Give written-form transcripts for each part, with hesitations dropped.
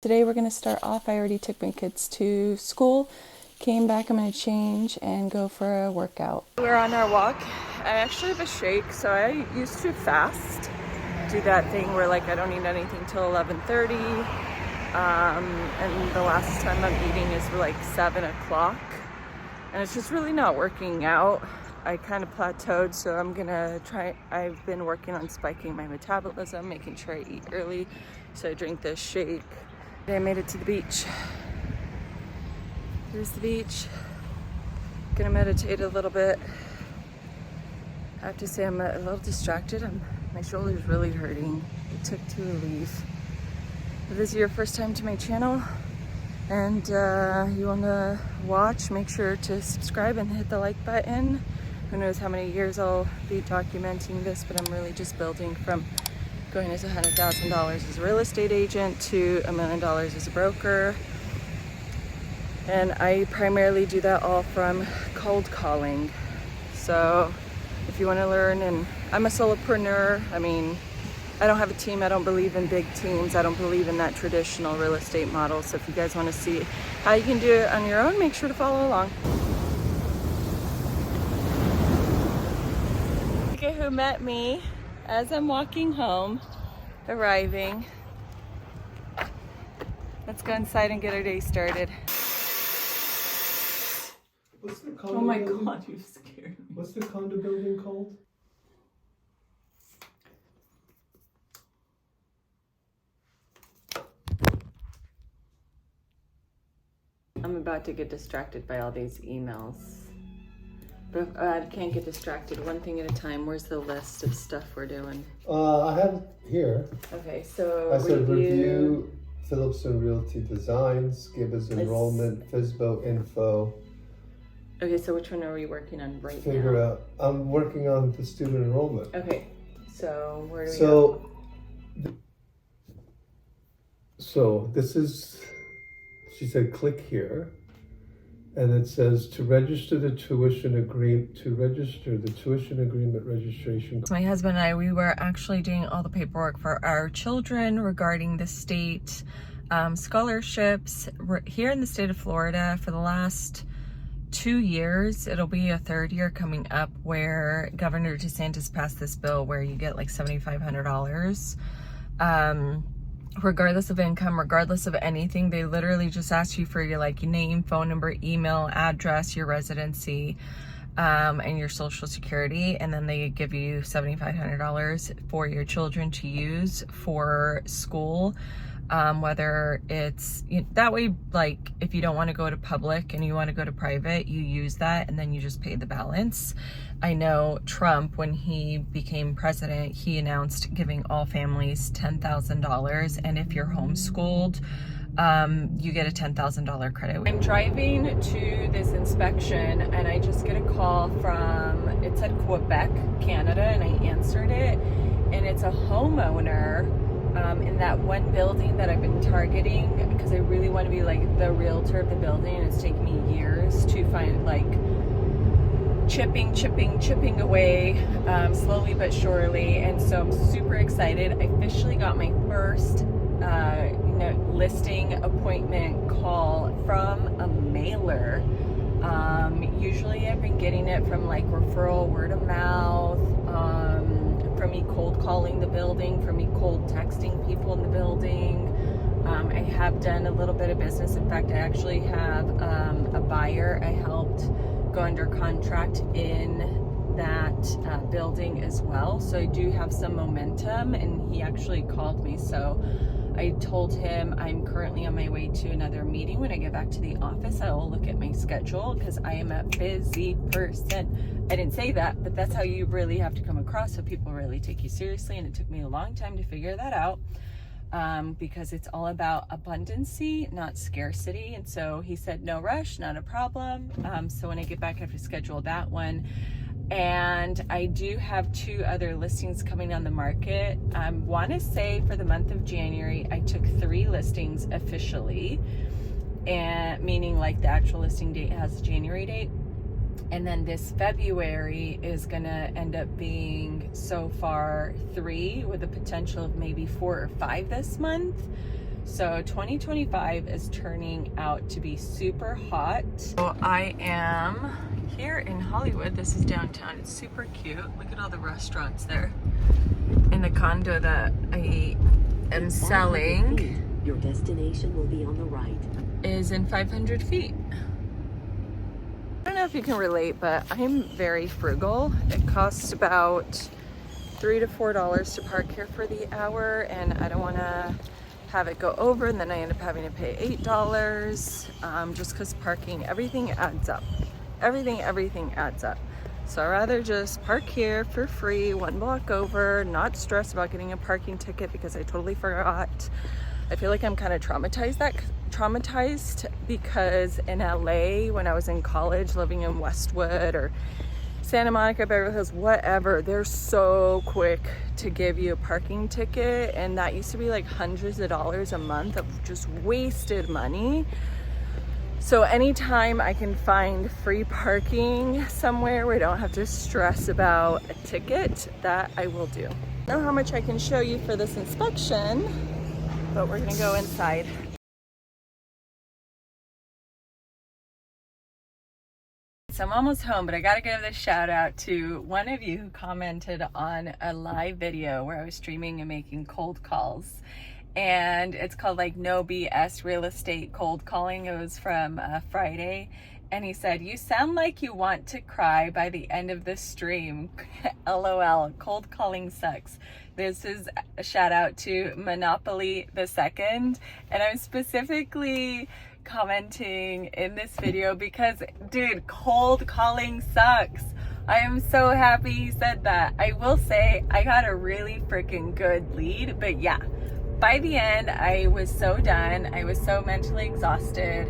Today we're going to start off. I already took my kids to school, came back, I'm going to change and go for a workout. We're on our walk. I actually have a shake, so I used to fast. Do that thing where like I don't eat anything till 11:30. And the last time I'm eating is like 7 o'clock. And it's just really not working out. I kind of plateaued, so I'm gonna try. I've been working on spiking my metabolism, making sure I eat early. So I drink this shake. I made it to the beach. Here's the beach. Gonna meditate a little bit. I have to say I'm a little distracted. My shoulder's really hurting. It took to relieve. If this is your first time to my channel and you wanna watch, make sure to subscribe and hit the like button. Who knows how many years I'll be documenting this, but I'm really just building from going as $100,000 as a real estate agent to $1 million as a broker. And I primarily do that all from cold calling. So if you want to learn, and I'm a solopreneur, I mean, I don't have a team. I don't believe in big teams. I don't believe in that traditional real estate model. So if you guys want to see how you can do it on your own, make sure to follow along. Look at who met me as I'm walking home, arriving. Let's go inside and get our day started. What's the condo Oh my building? God, you scared me. What's the condo building called? I'm about to get distracted by all these emails. But I can't get distracted. One thing at a time. Where's the list of stuff we're doing? I have it here. Okay, so I said review Phillipson Realty Designs, Gibbons Enrollment, FSBO Info. Okay, so which one are we working on right now? Figure out. I'm working on the student enrollment. Okay, so where do we go? So this is, she said click here. And it says to register the tuition agreement registration. My husband and I, we were actually doing all the paperwork for our children regarding the state scholarships. We're here in the state of Florida for the last 2 years. It'll be a third year coming up where Governor DeSantis passed this bill where you get like $7,500. Regardless of income, regardless of anything. They literally just ask you for your like your name, phone number, email, address, your residency, and your social security, and then they give you $7,500 for your children to use for school. Whether it's that way, like if you don't want to go to public and you want to go to private, you use that and then you just pay the balance. I know Trump, when he became president, he announced giving all families $10,000, and if you're homeschooled, you get a $10,000 credit. I'm driving to this inspection and I just get a call from, it said Quebec, Canada, and I answered it, and it's a homeowner in that one building that I've been targeting because I really want to be like the realtor of the building, and it's taken me years to find like chipping away slowly but surely. And so I'm super excited. I officially got my first listing appointment call from a mailer. Usually I've been getting it from like referral, word of mouth, from me cold calling the building, from me cold texting people in the building. I have done a little bit of business. In fact, I actually have a buyer I helped go under contract in that building as well. So I do have some momentum, and he actually called me. So I told him I'm currently on my way to another meeting. When I get back to the office, I will look at my schedule because I am a busy person. I didn't say that, but that's how you really have to come across so people really take you seriously. And it took me a long time to figure that out because it's all about abundancy, not scarcity. And so he said, no rush, not a problem. So when I get back, I have to schedule that one. And I do have 2 other listings coming on the market. I want to say for the month of January, I took 3 listings officially, and meaning like the actual listing date has a January date. And then this February is gonna end up being so far 3 with the potential of maybe 4 or 5 this month. So 2025 is turning out to be super hot. So I am here in Hollywood. This is downtown. It's super cute. Look at all the restaurants there. In the condo that I am selling, your destination will be on the right. Is in 500 feet. I don't know if you can relate, but I'm very frugal. It costs about $3 to $4 to park here for the hour, and I don't want to have it go over and then I end up having to pay $8 just because parking, everything adds up. Everything adds up. So I'd rather just park here for free, 1 block over, not stress about getting a parking ticket because I totally forgot. I feel like I'm kind of traumatized because in LA, when I was in college, living in Westwood or Santa Monica, Beverly Hills, whatever, they're so quick to give you a parking ticket, and that used to be like hundreds of dollars a month of just wasted money. So anytime I can find free parking somewhere where I don't have to stress about a ticket, that I will do. I don't know how much I can show you for this inspection, but we're gonna go inside. So I'm almost home, but I gotta give this shout out to one of you who commented on a live video where I was streaming and making cold calls. And it's called like No BS Real Estate Cold Calling. It was from Friday. And he said, "You sound like you want to cry by the end of the stream. LOL, cold calling sucks." This is a shout out to Monopoly the Second. And I'm specifically commenting in this video because, dude, cold calling sucks. I am so happy he said that. I will say I got a really freaking good lead, but yeah, by the end, I was so done. I was so mentally exhausted.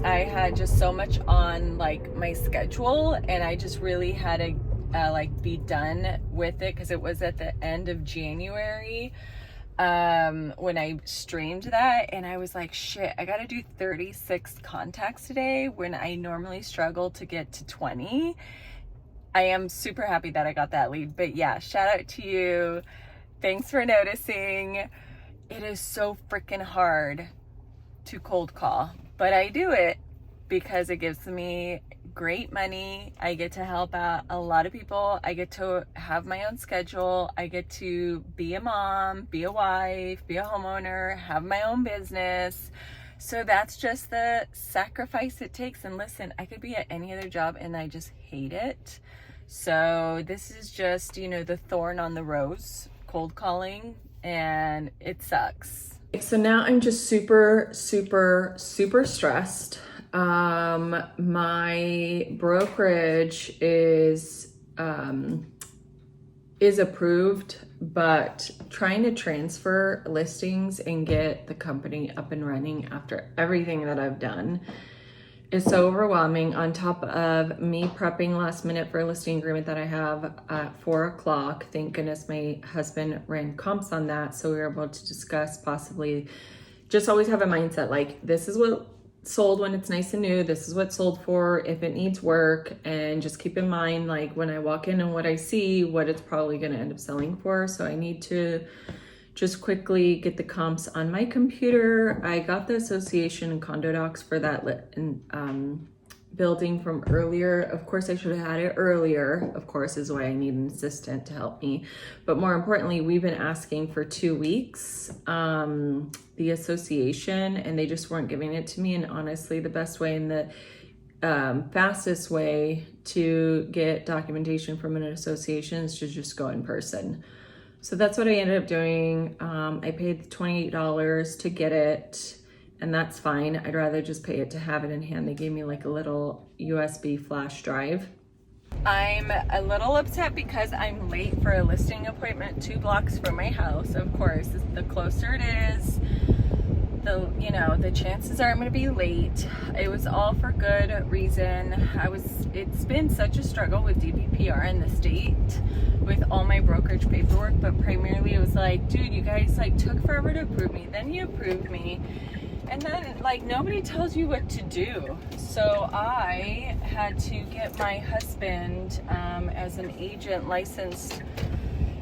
I had just so much on like my schedule, and I just really had to like be done with it because it was at the end of January when I streamed that, and I was like, shit, I gotta do 36 contacts today when I normally struggle to get to 20. I am super happy that I got that lead, but yeah, shout out to you. Thanks for noticing. It is so freaking hard to cold call, but I do it because it gives me great money. I get to help out a lot of people. I get to have my own schedule. I get to be a mom, be a wife, be a homeowner, have my own business. So that's just the sacrifice it takes. And listen, I could be at any other job and I just hate it. So this is just, you know, the thorn on the rose, cold calling, and it sucks. So now I'm just super stressed. My brokerage is approved, but trying to transfer listings and get the company up and running after everything that I've done is so overwhelming, on top of me prepping last minute for a listing agreement that I have at 4 o'clock. Thank goodness my husband ran comps on that, so we were able to discuss possibly just always have a mindset like, this is what sold when it's nice and new, this is what sold for if it needs work, and just keep in mind like when I walk in and what I see, what it's probably going to end up selling for. So I need to just quickly get the comps on my computer. I got the association and condo docs for that building from earlier. Of course, I should have had it earlier, of course, is why I need an assistant to help me. But more importantly, we've been asking for 2 weeks, the association, and they just weren't giving it to me. And honestly, the best way and the fastest way to get documentation from an association is to just go in person. So that's what I ended up doing. I paid $28 to get it, and that's fine. I'd rather just pay it to have it in hand. They gave me like a little USB flash drive. I'm a little upset because I'm late for a listing appointment 2 blocks from my house. Of course, the closer it is, the chances are I'm going to be late. It was all for good reason. It's been such a struggle with DPPR in the state with all my brokerage paperwork, but primarily it was like, dude, you guys like took forever to approve me, then you approved me, and then like nobody tells you what to do. So I had to get my husband as an agent licensed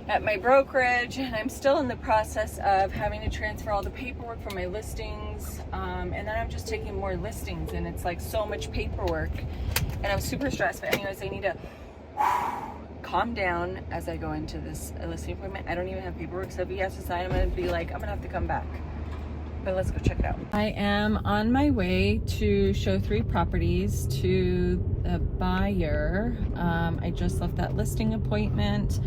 at my brokerage, and I'm still in the process of having to transfer all the paperwork for my listings, and then I'm just taking more listings, and it's like so much paperwork, and I'm super stressed. But anyways, I need to calm down as I go into this listing appointment. I don't even have paperwork, so if he has to sign, I'm gonna be like, I'm gonna have to come back. But let's go check it out. I am on my way to show 3 properties to the buyer. I just left that listing appointment.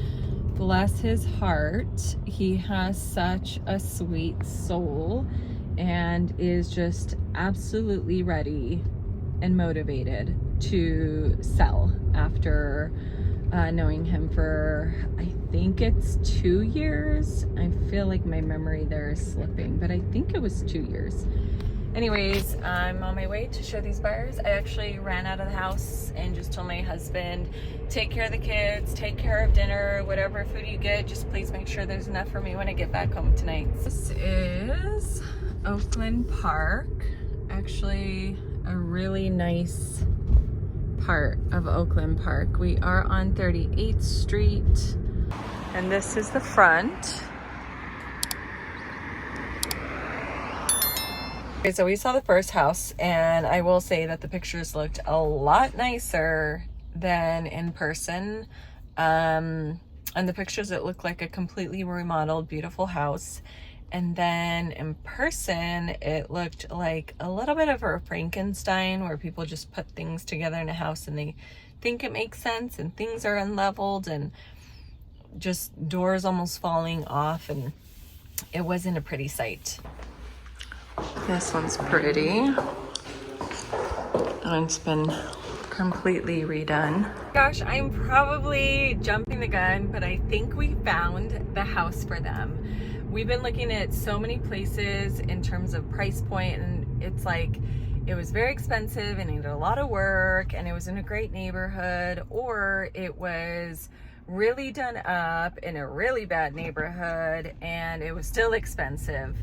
Bless his heart. He has such a sweet soul and is just absolutely ready and motivated to sell after knowing him for, I think it's 2 years. I feel like my memory there is slipping, but I think it was 2 years. Anyways, I'm on my way to show these buyers. I actually ran out of the house and just told my husband, take care of the kids, take care of dinner, whatever food you get, just please make sure there's enough for me when I get back home tonight. This is Oakland Park. Actually, a really nice part of Oakland Park. We are on 38th Street, and this is the front. Okay, so we saw the first house, and I will say that the pictures looked a lot nicer than in person. On the pictures, it looked like a completely remodeled, beautiful house. And then in person, it looked like a little bit of a Frankenstein, where people just put things together in a house and they think it makes sense, and things are unleveled and just doors almost falling off, and it wasn't a pretty sight. This one's pretty, and it's been completely redone. Gosh, I'm probably jumping the gun, but I think we found the house for them. We've been looking at so many places in terms of price point, and it's like, it was very expensive and needed a lot of work, and it was in a great neighborhood, or it was really done up in a really bad neighborhood and it was still expensive.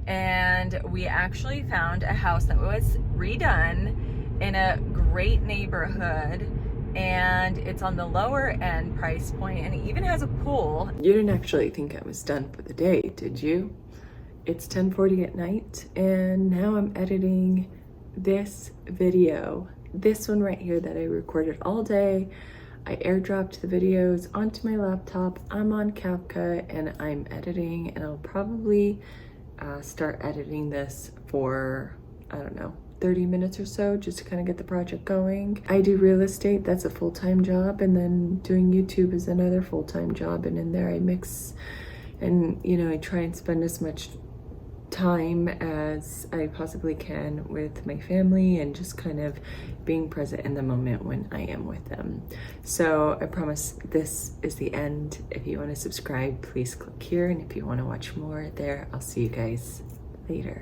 And we actually found a house that was redone in a great neighborhood, and it's on the lower end price point, and it even has a pool. You didn't actually think I was done for the day, did you? It's 10:40 at night, and now I'm editing this video. This one right here that I recorded all day. I airdropped the videos onto my laptop. I'm on CapCut and I'm editing, and I'll probably start editing this for, I don't know, 30 minutes or so, just to kind of get the project going. I do real estate, that's a full-time job, and then doing YouTube is another full-time job, and in there I mix and, you know, I try and spend as much time as I possibly can with my family and just kind of being present in the moment when I am with them. So I promise this is the end. If you want to subscribe, please click here, and if you want to watch more there, I'll see you guys later.